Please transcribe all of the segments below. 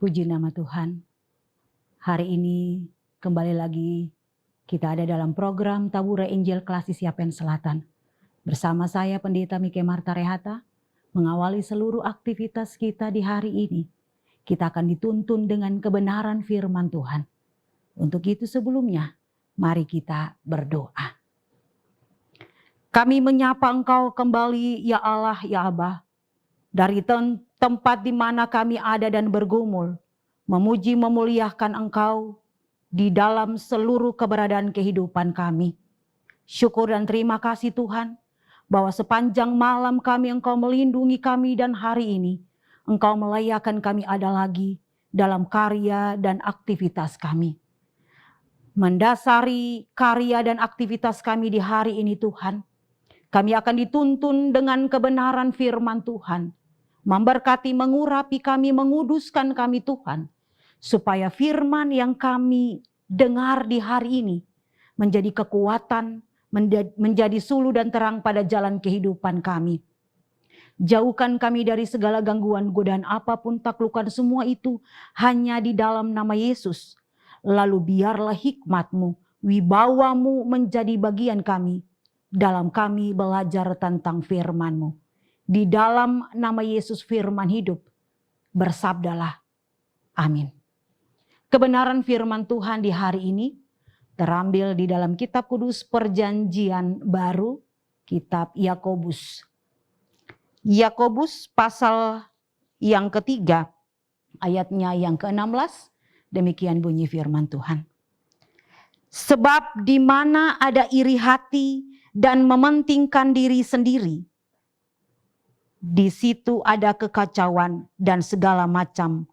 Puji nama Tuhan. Hari ini kembali lagi kita ada dalam program Tabura Injil Klasik Yapen Selatan. Bersama saya Pendeta Mike Marta Rehata, mengawali seluruh aktivitas kita di hari ini. Kita akan dituntun dengan kebenaran firman Tuhan. Untuk itu sebelumnya, mari kita berdoa. Kami menyapa Engkau kembali, ya Allah, ya Abah. Dari tempat di mana kami ada dan bergumul, memuji memuliakan Engkau di dalam seluruh keberadaan kehidupan kami. Syukur dan terima kasih Tuhan, bahwa sepanjang malam kami Engkau melindungi kami dan hari ini Engkau melayakan kami ada lagi dalam karya dan aktivitas kami. Mendasari karya dan aktivitas kami di hari ini Tuhan, kami akan dituntun dengan kebenaran firman Tuhan. Memberkati, mengurapi kami, menguduskan kami Tuhan. Supaya firman yang kami dengar di hari ini menjadi kekuatan, menjadi suluh dan terang pada jalan kehidupan kami. Jauhkan kami dari segala gangguan, godaan apapun, taklukkan semua itu hanya di dalam nama Yesus. Lalu biarlah hikmat-Mu, wibawa-Mu menjadi bagian kami dalam kami belajar tentang firman-Mu. Di dalam nama Yesus firman hidup, bersabdalah. Amin. Kebenaran firman Tuhan di hari ini terambil di dalam kitab kudus Perjanjian Baru, kitab Yakobus. Yakobus pasal yang ketiga, ayatnya yang ke-16, demikian bunyi firman Tuhan. Sebab di mana ada iri hati dan mementingkan diri sendiri, di situ ada kekacauan dan segala macam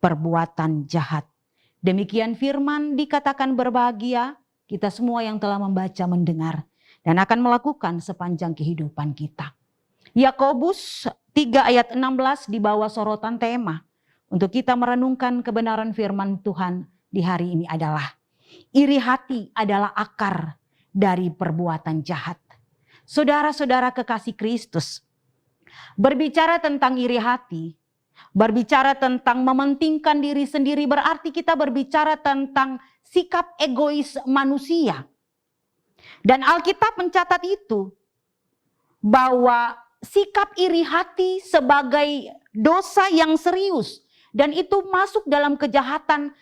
perbuatan jahat. Demikian firman dikatakan berbahagia kita semua yang telah membaca, mendengar, dan akan melakukan sepanjang kehidupan kita. Yakobus 3 ayat 16 di bawah sorotan tema untuk kita merenungkan kebenaran firman Tuhan di hari ini adalah iri hati adalah akar dari perbuatan jahat. Saudara-saudara kekasih Kristus, berbicara tentang iri hati, berbicara tentang mementingkan diri sendiri, berarti kita berbicara tentang sikap egois manusia. Dan Alkitab mencatat itu, bahwa sikap iri hati sebagai dosa yang serius. Dan itu masuk dalam kejahatan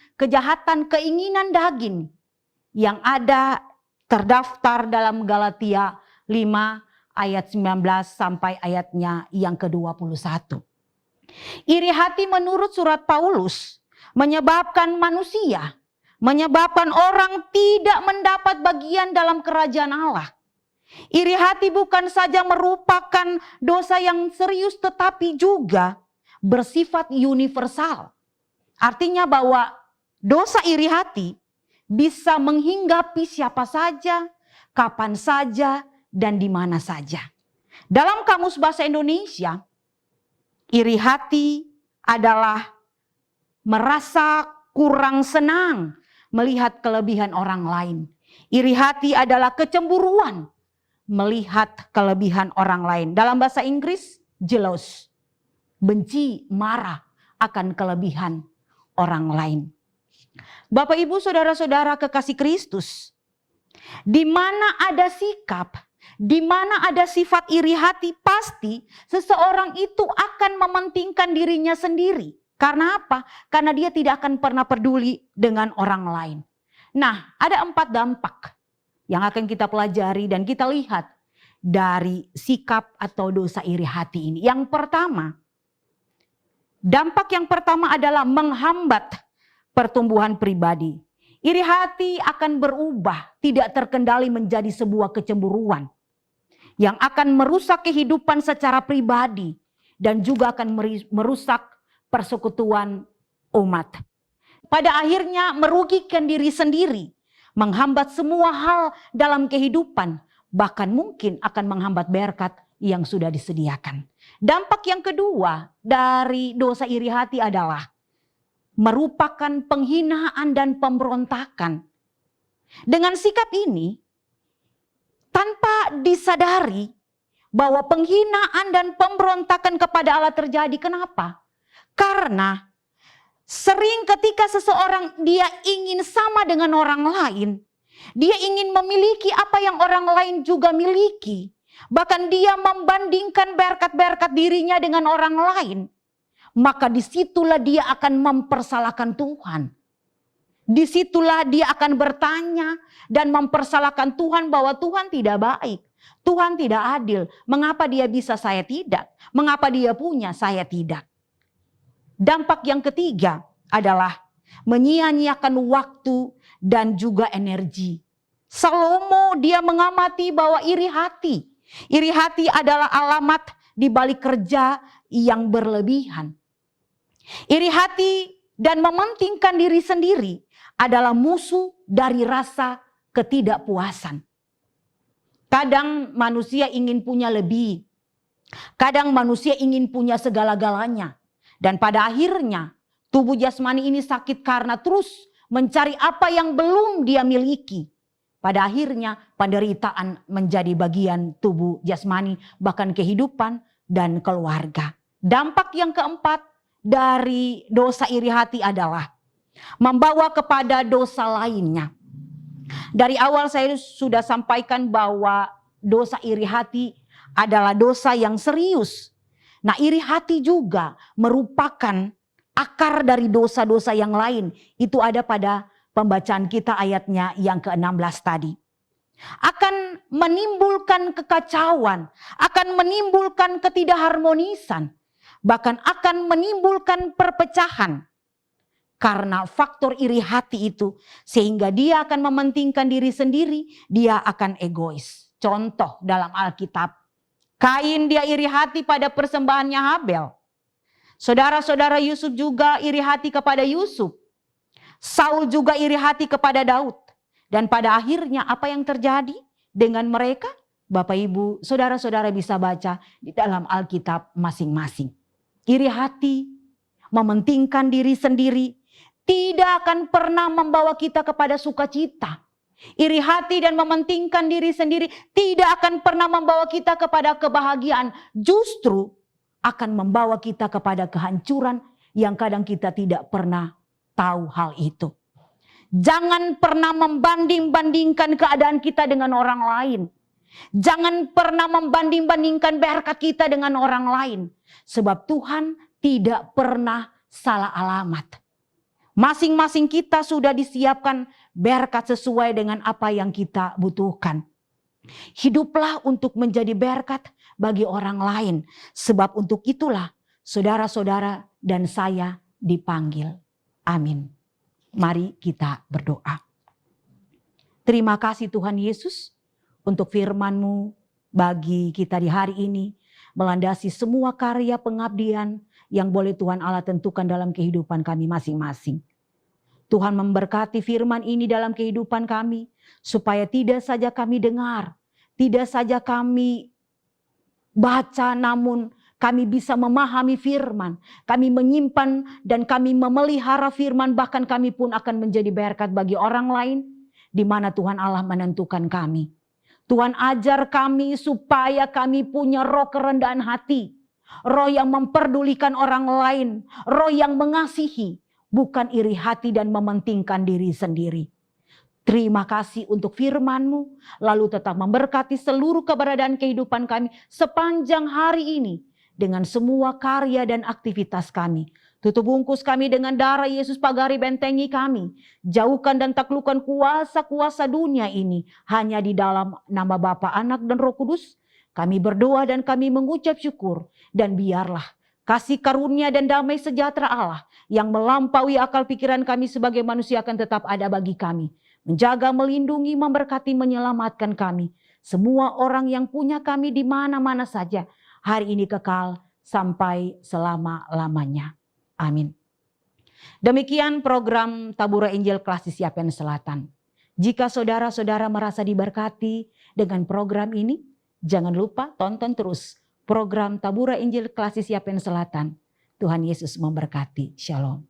keinginan daging yang ada terdaftar dalam Galatia 5 ayat 19 sampai ayatnya yang ke-21. Iri hati menurut surat Paulus menyebabkan manusia, menyebabkan orang tidak mendapat bagian dalam kerajaan Allah. Iri hati bukan saja merupakan dosa yang serius tetapi juga bersifat universal. Artinya bahwa dosa iri hati bisa menghinggapi siapa saja, kapan saja, dan di mana saja. Dalam Kamus Bahasa Indonesia, iri hati adalah merasa kurang senang melihat kelebihan orang lain. Iri hati adalah kecemburuan melihat kelebihan orang lain. Dalam bahasa Inggris, jealous, benci, marah akan kelebihan orang lain. Bapak, Ibu, saudara-saudara kekasih Kristus, di mana ada sikap, di mana ada sifat iri hati, pasti seseorang itu akan mementingkan dirinya sendiri. Karena apa? Karena dia tidak akan pernah peduli dengan orang lain. Nah, ada 4 dampak yang akan kita pelajari dan kita lihat dari sikap atau dosa iri hati ini. Yang pertama, dampak yang pertama adalah menghambat pertumbuhan pribadi. Iri hati akan berubah, tidak terkendali menjadi sebuah kecemburuan yang akan merusak kehidupan secara pribadi dan juga akan merusak persekutuan umat. Pada akhirnya merugikan diri sendiri, menghambat semua hal dalam kehidupan, bahkan mungkin akan menghambat berkat yang sudah disediakan. Dampak yang kedua dari dosa iri hati adalah merupakan penghinaan dan pemberontakan. Dengan sikap ini, tanpa disadari bahwa penghinaan dan pemberontakan kepada Allah terjadi. Kenapa? Karena Sering ketika seseorang dia ingin sama dengan orang lain, dia ingin memiliki apa yang orang lain juga miliki. Bahkan dia membandingkan berkat-berkat dirinya dengan orang lain. Maka disitulah dia akan mempersalahkan Tuhan. Disitulah dia akan bertanya dan mempersalahkan Tuhan bahwa Tuhan tidak baik. Tuhan tidak adil. Mengapa dia bisa, saya tidak? Mengapa dia punya, saya tidak? Dampak yang ketiga adalah menyia-nyiakan waktu dan juga energi. Salomo dia mengamati bahwa iri hati. Iri hati adalah alamat di balik kerja yang berlebihan. Iri hati dan mementingkan diri sendiri adalah musuh dari rasa ketidakpuasan. Kadang manusia ingin punya lebih. Kadang manusia ingin punya segala-galanya. Dan pada akhirnya tubuh jasmani ini sakit karena terus mencari apa yang belum dia miliki. Pada akhirnya penderitaan menjadi bagian tubuh jasmani, bahkan kehidupan dan keluarga. Dampak yang keempat dari dosa iri hati adalah membawa kepada dosa lainnya. Dari awal saya sudah sampaikan bahwa dosa iri hati adalah dosa yang serius. Nah, iri hati juga merupakan akar dari dosa-dosa yang lain. Itu ada pada pembacaan kita ayatnya yang ke-16 tadi. Akan menimbulkan kekacauan, akan menimbulkan ketidakharmonisan, bahkan akan menimbulkan perpecahan. Karena faktor iri hati itu, sehingga dia akan mementingkan diri sendiri, dia akan egois. Contoh dalam Alkitab, Kain dia iri hati pada persembahannya Habel. Saudara-saudara Yusuf juga iri hati kepada Yusuf. Saul juga iri hati kepada Daud. Dan pada akhirnya apa yang terjadi dengan mereka? Bapak Ibu, saudara-saudara bisa baca di dalam Alkitab masing-masing. Iri hati, mementingkan diri sendiri, tidak akan pernah membawa kita kepada sukacita. Iri hati dan mementingkan diri sendiri tidak akan pernah membawa kita kepada kebahagiaan. Justru akan membawa kita kepada kehancuran yang kadang kita tidak pernah tahu hal itu. Jangan pernah membanding-bandingkan keadaan kita dengan orang lain. Jangan pernah membanding-bandingkan berkat kita dengan orang lain. Sebab Tuhan tidak pernah salah alamat. Masing-masing kita sudah disiapkan berkat sesuai dengan apa yang kita butuhkan. Hiduplah untuk menjadi berkat bagi orang lain. Sebab untuk itulah saudara-saudara dan saya dipanggil. Amin. Mari kita berdoa. Terima kasih Tuhan Yesus untuk firman-Mu bagi kita di hari ini. Melandasi semua karya pengabdian yang boleh Tuhan Allah tentukan dalam kehidupan kami masing-masing. Tuhan memberkati firman ini dalam kehidupan kami. Supaya tidak saja kami dengar. Tidak saja kami baca, namun kami bisa memahami firman. Kami menyimpan dan kami memelihara firman. Bahkan kami pun akan menjadi berkat bagi orang lain. Di mana Tuhan Allah menentukan kami. Tuhan ajar kami supaya kami punya roh kerendahan hati. Roh yang memperdulikan orang lain. Roh yang mengasihi. Bukan iri hati dan mementingkan diri sendiri. Terima kasih untuk firman-Mu. Lalu tetap memberkati seluruh keberadaan kehidupan kami sepanjang hari ini. Dengan semua karya dan aktivitas kami. Tutup bungkus kami dengan darah Yesus, pagari bentengi kami. Jauhkan dan taklukkan kuasa-kuasa dunia ini. Hanya di dalam nama Bapa, Anak dan Roh Kudus. Kami berdoa dan kami mengucap syukur. Dan biarlah kasih karunia dan damai sejahtera Allah yang melampaui akal pikiran kami sebagai manusia akan tetap ada bagi kami. Menjaga, melindungi, memberkati, menyelamatkan kami. Semua orang yang punya kami di mana-mana saja. Hari ini kekal sampai selama-lamanya. Amin. Demikian program Tabura Injil Kelas di Siapen Selatan. Jika saudara-saudara merasa diberkati dengan program ini, jangan lupa tonton terus program Tabura Injil Kelas di Siapen Selatan. Tuhan Yesus memberkati. Shalom.